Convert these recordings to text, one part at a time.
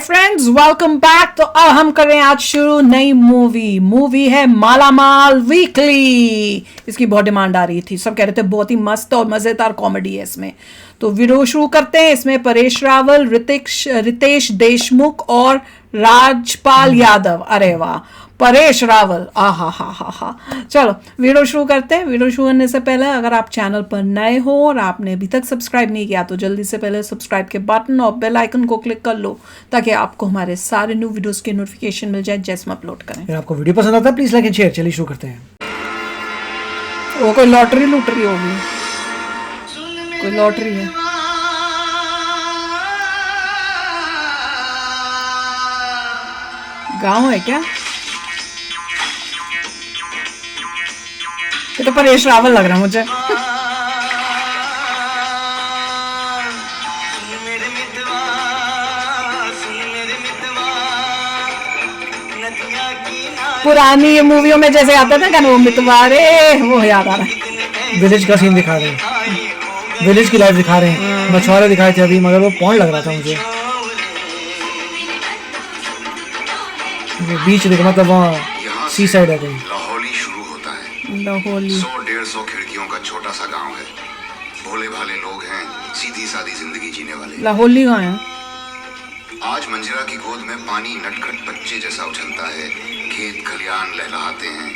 Friends welcome back. तो अब हम कर रहे हैं आज शुरू नई मूवी है मालामाल वीकली। इसकी बहुत डिमांड आ रही थी, सब कह रहे थे बहुत ही मस्त और मजेदार कॉमेडी है इसमें। तो वीडियो शुरू करते हैं। इसमें परेश रावल, रितेश देशमुख और राजपाल यादव। अरे वाह, परेश रावल, आहा हा हा हा। चलो वीडियो शुरू करते हैं। वीडियो शुरू करने से पहले अगर आप चैनल पर नए हो और आपने अभी तक सब्सक्राइब नहीं किया तो जल्दी से पहले सब्सक्राइब के बटन और बेल आइकन को क्लिक कर लो ताकि आपको हमारे सारे न्यू वीडियोस के नोटिफिकेशन मिल जाए जैसे हम अपलोड करें। अगर आपको वीडियो पसंद आता है प्लीज लाइक एंड शेयर। चलिए शुरू करते हैं। वो कोई लॉटरी लूटरी होगी, कोई लॉटरी है। गांव है क्या? ये तो परेश रावल लग रहा है मुझे। पुरानी ये मूवियों में जैसे आता था क्या वो मितवारे, वो याद आ रहा है। विलेज का सीन दिखा रहे हैं, विलेज की लाइफ दिखा रहे हैं। मछुआरे दिखाए थे अभी, मगर वो पॉइंट लग रहा था मुझे। बीच देख, मतलब वहाँ सी साइड है कहीं। लाहौली शुरू होता है। लाहौली 100-150 खिड़कियों का छोटा सा गांव है। भोले भाले लोग हैं, सीधी सादी जिंदगी जीने वाले। लाहौली कहाँ है? आज मंजिरा की गोद में पानी नटखट बच्चे जैसा उछलता है, खेत खलियान लहलहाते हैं।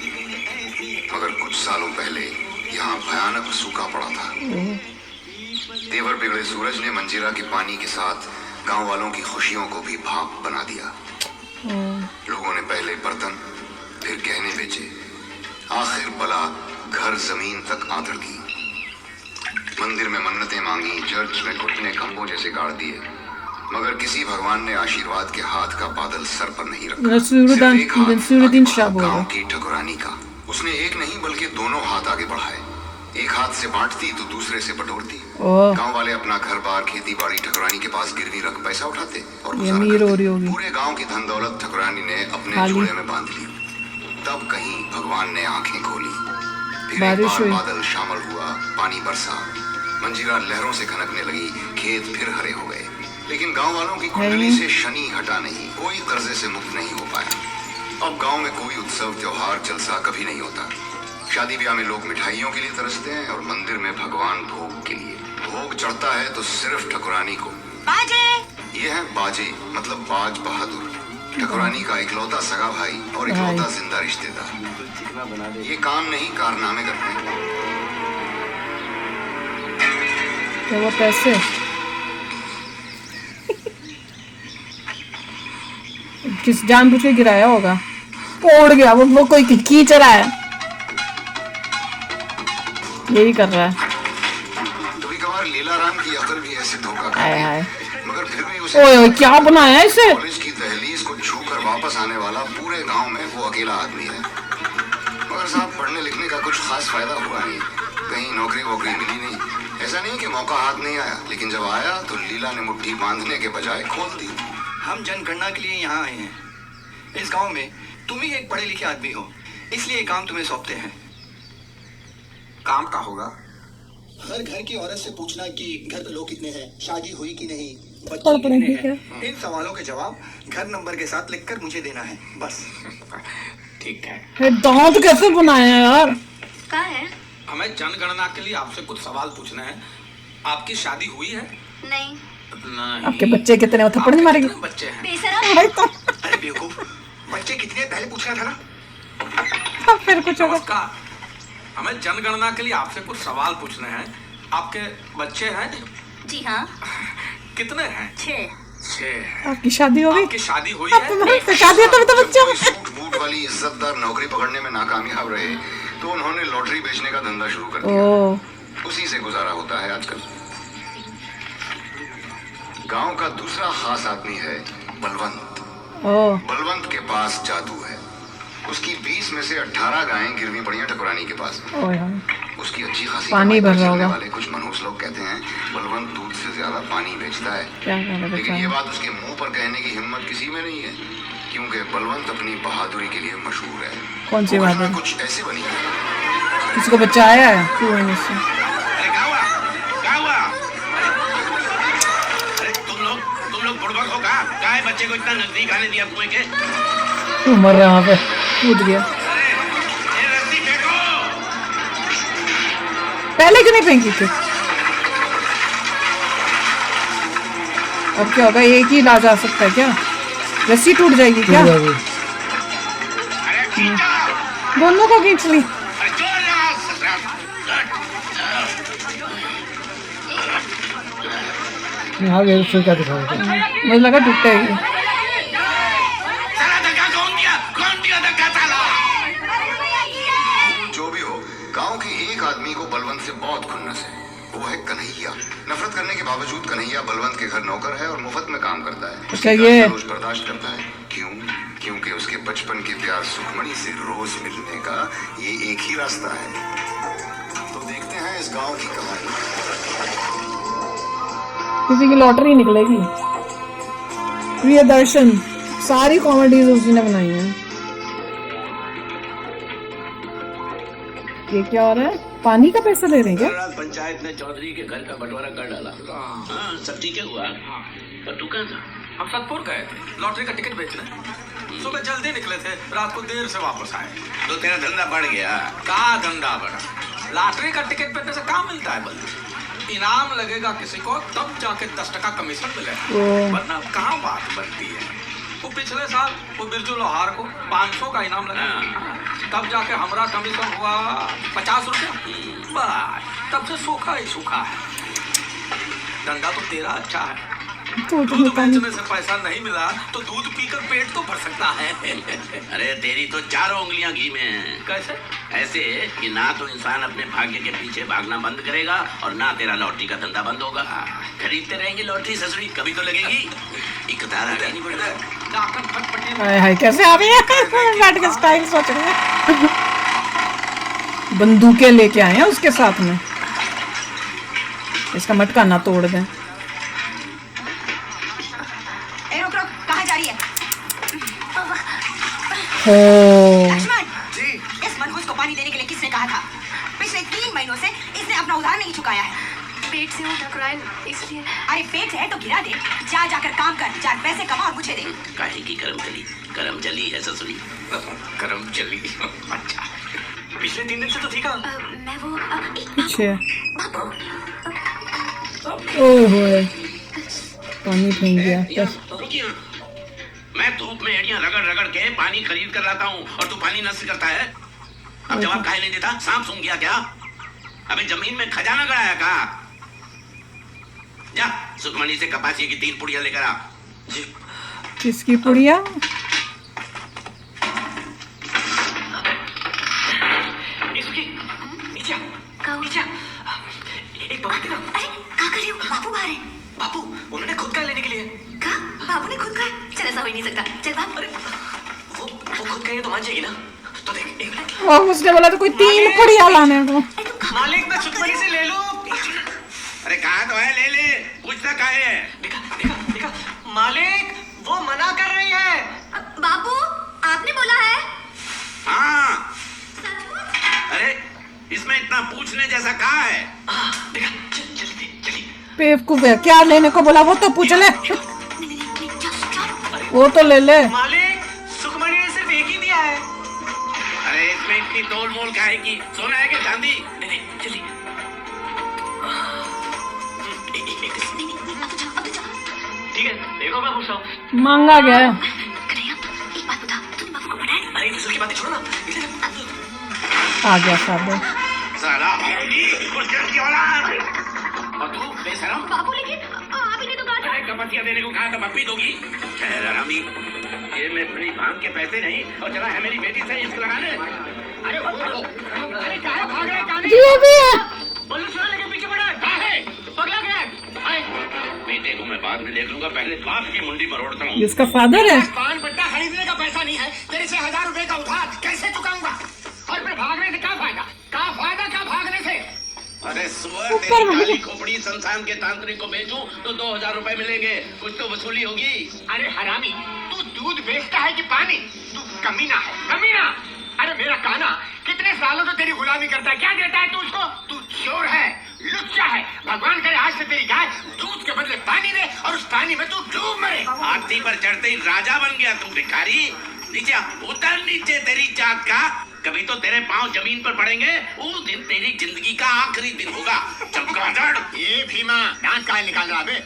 मगर कुछ सालों पहले यहाँ भयानक सूखा पड़ा था। तेवर बिगड़े सूरज ने मंजिरा के पानी के साथ गांव वालों की खुशियों को भी भाप बना दिया। लोगों ने पहले बर्तन फिर गहने बेचे, आखिर बला घर जमीन तक आदर दी। मंदिर में मन्नतें मांगी, चर्च में घुटने खंभों जैसे गाड़ दिए, मगर किसी भगवान ने आशीर्वाद के हाथ का बादल सर पर नहीं रखा। नसीरुद्दीन शाह गांव की ठकुरानी का उसने एक नहीं बल्कि दोनों हाथ आगे बढ़ाए। एक हाथ से बांटती तो दूसरे से बटोरती। गांव वाले अपना घर बार खेती बाड़ी ठकुरानी के पास गिरवी रख पैसा उठाते और पूरे गांव की धन दौलत ठकुरानी ने अपने झोले में बांध ली। तब कहीं भगवान ने आंखें खोली, फिर एक बार बादल शामिल हुआ, पानी बरसा, मंजिरा लहरों से खनकने लगी, खेत फिर हरे हो गए। लेकिन गांव वालों की कुंडली से शनि हटा नहीं, कोई कर्जे से मुक्त नहीं हो पाया। अब गांव में कोई उत्सव त्योहार जलसा कभी नहीं होता। शादी ब्याह में लोग मिठाइयों के लिए तरसते हैं और मंदिर में भगवान भोग के लिए। भोग चढ़ता है तो सिर्फ ठकुरानी को। बाजे ये है बाजे, मतलब बाज बहादुर, ठकुरानी का इकलौता सगा भाई और इकलौता जिंदा रिश्तेदार। ये काम नहीं कारनामे करते हैं। वो पैसे किस जानबूझ के गिराया होगा, उड़ गया वो कोई खींच रहा है, यही कर रहा है। कभी कभार लीलाराम की अकल भी ऐसे धोखा करती है, मगर फिर भी उसे ओए क्या बनाया है इसे? कॉलेज की दहलीज को छूकर वापस आने वाला पूरे गांव में वो अकेला आदमी है। मगर साहब पढ़ने लिखने का कुछ खास फायदा हुआ नहीं, कहीं नौकरी वोकरी मिली नहीं। ऐसा नहीं कि मौका हाथ नहीं आया, लेकिन जब आया तो लीला ने मुट्ठी बांधने के बजाय खोल दी। हम जनगणना के लिए यहाँ आए हैं। इस गांव में तुम ही एक पढ़े लिखे आदमी हो, इसलिए ये काम तुम्हें सौंपते हैं। काम का होगा। हर घर की औरत से पूछना कि घर पे लोग कितने हैं, शादी हुई कि नहीं, बच्चे कितने हैं। इन सवालों के जवाब घर नंबर के साथ लिखकर मुझे देना है, बस। ठीक है। दांत कैसे बनाया यार? क्या है? हमें जनगणना के लिए आपसे कुछ सवाल पूछने हैं। आपकी शादी हुई है? नहीं। नहीं। आपके बच्चे कितने? थप्पड़ नहीं मारेगी? बच्चे हैं? बेशरम। अरे बेवकूफ, बच्चे कितने पहले पूछना था ना। फिर कुछ होगा। नमस्कार, हमें जनगणना के लिए आपसे कुछ सवाल पूछने हैं। आपके बच्चे हैं? जी हाँ। कितने हैं? 6। आपकी शादी हो गई? आपकी शादी हुई है? शादी तो बच्चे। कोई सूट बूट वाली इज्जतदार नौकरी पकड़ने में नाकामयाब रहे तो उन्होंने लॉटरी बेचने का धंधा शुरू कर दिया। उसी से गुजारा होता है आजकल। गांव का दूसरा खास आदमी है बलवंत। बलवंत के पास जादू है। उसकी 20 में से 18 गायें गिरवी पड़ी हैं ठकुरानी के पास। उसकी अच्छी खासी पानी भर रहा होगा। वाले कुछ मनहूस लोग कहते हैं बलवंत दूध से ज्यादा पानी बेचता है। लेकिन ये बात उसके मुंह पर कहने की हिम्मत किसी में नहीं है, क्योंकि बलवंत अपनी बहादुरी के लिए मशहूर है। कौन सी बात है? कुछ ऐसे बनी है। किसी को बच्चा आया है? तुम लोग बुड़बक हो क्या? है बच्चे को इतना नजदीक आने दिया कुएं के? मर रहा है वहाँ पे, कूद गया। अरे ये रस्सी फेंको। पहले क्यों नहीं फेंकी थी? अब क्या होगा, एक ही ला जा सकता है क्या? रस्सी टूट जाएगी क्या? अरे खींचो। दोनों को खींच ली। अरे जोर लगाओ ससुराल। आगे फिर क्या दिखा रहे थे? मुझे लगा टूटेगी। साला धक्का कौन दिया? कौन दिया धक्का साला? जो भी हो, गांव के एक आदमी को बलवंत से बहुत खुन्नस है। वो है कन्हैया। नफरत करने के बावजूद कन्हैया बलवंत के घर नौकर है और मुफ्त में काम करता है। अच्छा, ये रोज बर्दाश्त करता है। क्यों? क्योंकि उसके बचपन के प्यार सुखमणि से रोज मिलने का ये एक ही रास्ता है। तो देखते हैं इस गांव की कहानी। किसी की लॉटरी निकलेगी। प्रियदर्शन, सारी कॉमेडीज उसी ने बनाई हैं। ये क्या हो रहा है? पानी का पैसा ले रहे हैं क्या? रात पंचायत ने चौधरी के घर का बंटवारा कर डाला। हाँ सब ठीक है हुआ। पर तू कहाँ था? हम सतपुर गए थे लॉटरी का टिकट बेचने। सुबह जल्दी निकले थे, रात को देर से वापस आए। तो तेरा धंधा बढ़ गया। का धंधा बढ़ा? लॉटरी का टिकट बेचने से काम मिलता है बल्कि इनाम लगेगा किसी को, तब जाके 10% कमीशन मिलेगा, वरना कहाँ बात बनती है। वो पिछले साल वो बिरजू लोहार को 500 का इनाम लगा, तब जाके हमारा कमीशन हुआ 50 रुपया। बस तब से सूखा ही सूखा है। धंधा तो तेरा अच्छा है। दूध बेचने से पैसा नहीं मिला तो दूध पीकर पेट तो भर सकता है। अरे तेरी तो चारों उंगलियां घी में हैं। कैसे? ऐसे कि ना तो इंसान अपने भाग्य के पीछे भागना बंद करेगा और ना तेरा लॉटरी का धंधा बंद होगा। खरीदते रहेंगे लॉटरी ससुरी, कभी तो लगेगी। एक तारा नहीं पड़ता। हाय हाय, कैसे आ रही है? बैठ के स्टाइल सोच रहे हैं। बंदूकें लेके आए हैं उसके साथ में। इसका मटका ना तोड़ दें। रुक रुक, कहाँ जा रही है? हो लक्ष्मण, इस मनहूस को पानी देने के लिए किसने कहा था? पिछले 3 महीनों से इसने अपना उधार नहीं चुकाया है। पेट से वो टकराए इसलिए। अरे पेट है तो गिरा दे। जा जाकर काम कर, 4 पैसे कमा और मुझे दे। काहे की करम चली है ससुरी। करम चली। अच्छा, पिछले 3 दिन से तो ठीक है। मैं वो पीछे। ओहो, पानी फेंक गया। रुकिए, मैं धूप में एड़ियां रगड़ रगड़ के पानी खरीद कर लाता हूँ और तू पानी नष्ट करता है। अब जवाब काहे नहीं देता? सांप सूंघ गया क्या? अबे जमीन में खजाना गड़ाया का? जा सुखमणि से कपासिया की 3 पुड़िया लेकर आ। किसकी पुड़िया? इसकी नीचे एक बात ना। अरे क्या कर रही हो? बाबू बाहर है। बापू उन्होंने खुद का लेने के लिए। क्या? बाबू ने खुद का? चल, ऐसा हो ही नहीं सकता। चल बाबू। अरे वो खुद कहे तो मान जाएगी ना। तो देख एक मिनट। और उसने बोला तो कोई 3 पुड़िया लाने को। मालिक मैं सुखमणि से ले लूं। अरे कहा तो है, ले ले, पूछना काहे है? देखा मालिक वो मना कर रही है। बाबू, आपने बोला है? हाँ। अरे इसमें इतना पूछने जैसा कहा है? देखा, चली। बेवकूफ है, क्या लेने को बोला वो तो पूछ ले। वो तो ले ले। मालिक सुखमणि ने सिर्फ एक ही दिया है। अरे इसमें इतनी तोल मोल काहे की? सोना है कि चांदी? नहीं चली। ठीक है, देखो मैं पूछता हूँ। मांगा गया। कन्हैया, एक बात बता, तूने बाबू को पढ़ाया? अरे दूसरी की बातें छोड़ो ना। आ गया साहब। साला और तू बेशरम। बाबू लेकिन आप ही ने तो कहा था। अरे कपतिया देने को कहा था, मप्पी दोगी? ठहर हरामी, ये मैं अपनी भांग के पैसे नहीं और चला है मेरी बेटी से इश्क लगाने। अरे वो अरे काहे भाग रहे? काहे ये भी है। बल्लू छोरा लेके पीछे पड़ा है। काहे पगला गया? बेटे को मैं बाद में देख लूंगा, पहले बाप की मुंडी मरोड़ता हूँ। इसका फादर है। पान पट्टा खरीदने का पैसा नहीं है तेरे से, 1000 रुपए का उधार कैसे चुकाऊंगा? और फिर भागने से क्या फायदा? क्या भागने से? अरे सुअर, तेरी काली खोपड़ी संस्थान के तांत्रिक को बेचूं तो 2000 रुपए मिलेंगे, कुछ तो वसूली होगी। अरे हरामी, तू दूध बेचता है कि पानी? तू कमीना है, कमीना। अरे मेरा काना कितने सालों से तेरी गुलामी करता है, क्या देता है तू उसको? तू चोर है, लुच्चा है। भगवान करे आज से तेरी गाय दूध के बदले पानी दे और उस पानी पानी में तू डूब मरे। हाथी पर चढ़ते ही राजा बन गया तू भिखारी। नीचे आ, उतर नीचे, तेरी जात का कभी तो तेरे पांव जमीन पर पड़ेंगे, उस दिन तेरी जिंदगी का आखिरी दिन होगा। चमगादड़। ये भीमा दांत कहाँ निकाल रहा है?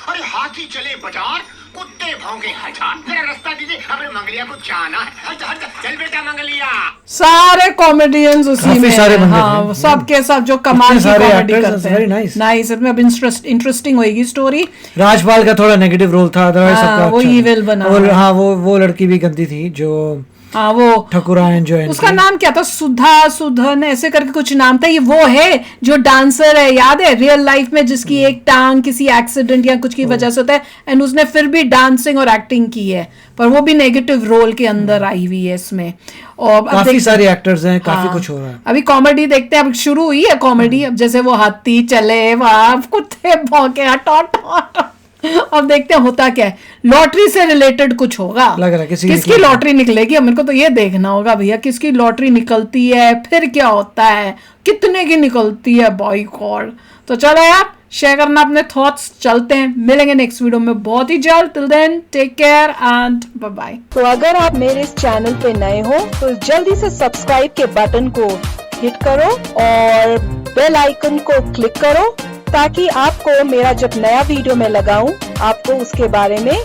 अरे हाथी चले बाजार, कुत्ते भौंके हजार। मेरा रास्ता दीजिए, हमें मंगलिया को जाना है। हट हट, चल बेटा मंगलिया। सारे कॉमेडियंस उसी काफी में सारे बंदे हाँ, थे। सबके सब जो कमाल की सारे कॉमेडी actors, करते very हैं। nice. नाइस, इसमें अब इंटरेस्टिंग होएगी स्टोरी। राजपाल का थोड़ा नेगेटिव रोल था, अदरवाइज हाँ, सबका वो अच्छा था। evil बना वो है। हाँ, वो लड़की भी गंदी थी जो हाँ, वो ठकुराइन ज्वाइन उसका नाम क्या था, सुधन ऐसे करके कुछ नाम था। ये वो है जो डांसर है, याद है, रियल लाइफ में जिसकी एक टांग किसी एक्सीडेंट या कुछ की वजह से होता है, एंड उसने फिर भी डांसिंग और एक्टिंग की है, पर वो भी नेगेटिव रोल के अंदर आई हुई है इसमें। और अब काफी सारे एक्टर्स हैं, काफी हाँ, कुछ हो रहा है। अभी कॉमेडी देखते हैं, अब शुरू हुई है कॉमेडी। अब जैसे वो हाथी चले, वहां कुत्ते भौंके, टॉट। अब देखते हैं होता क्या है। लॉटरी से रिलेटेड कुछ होगा, लग रहा है किसी किसकी लॉटरी निकलेगी। अब मेरे को तो ये देखना होगा भैया, किसकी लॉटरी निकलती है, फिर क्या होता है, कितने की निकलती है, बाय गॉड। तो चलो यार, शेयर करना अपने थॉट्स। चलते हैं, मिलेंगे नेक्स्ट वीडियो में बहुत ही जल्द। Till then take care and bye bye. तो अगर आप मेरे इस चैनल पे नए हो तो जल्दी से सब्सक्राइब के बटन को हिट करो और बेल आइकन को क्लिक करो, ताकि आपको मेरा जब नया वीडियो मैं लगाऊं आपको उसके बारे में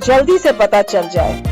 जल्दी से पता चल जाए।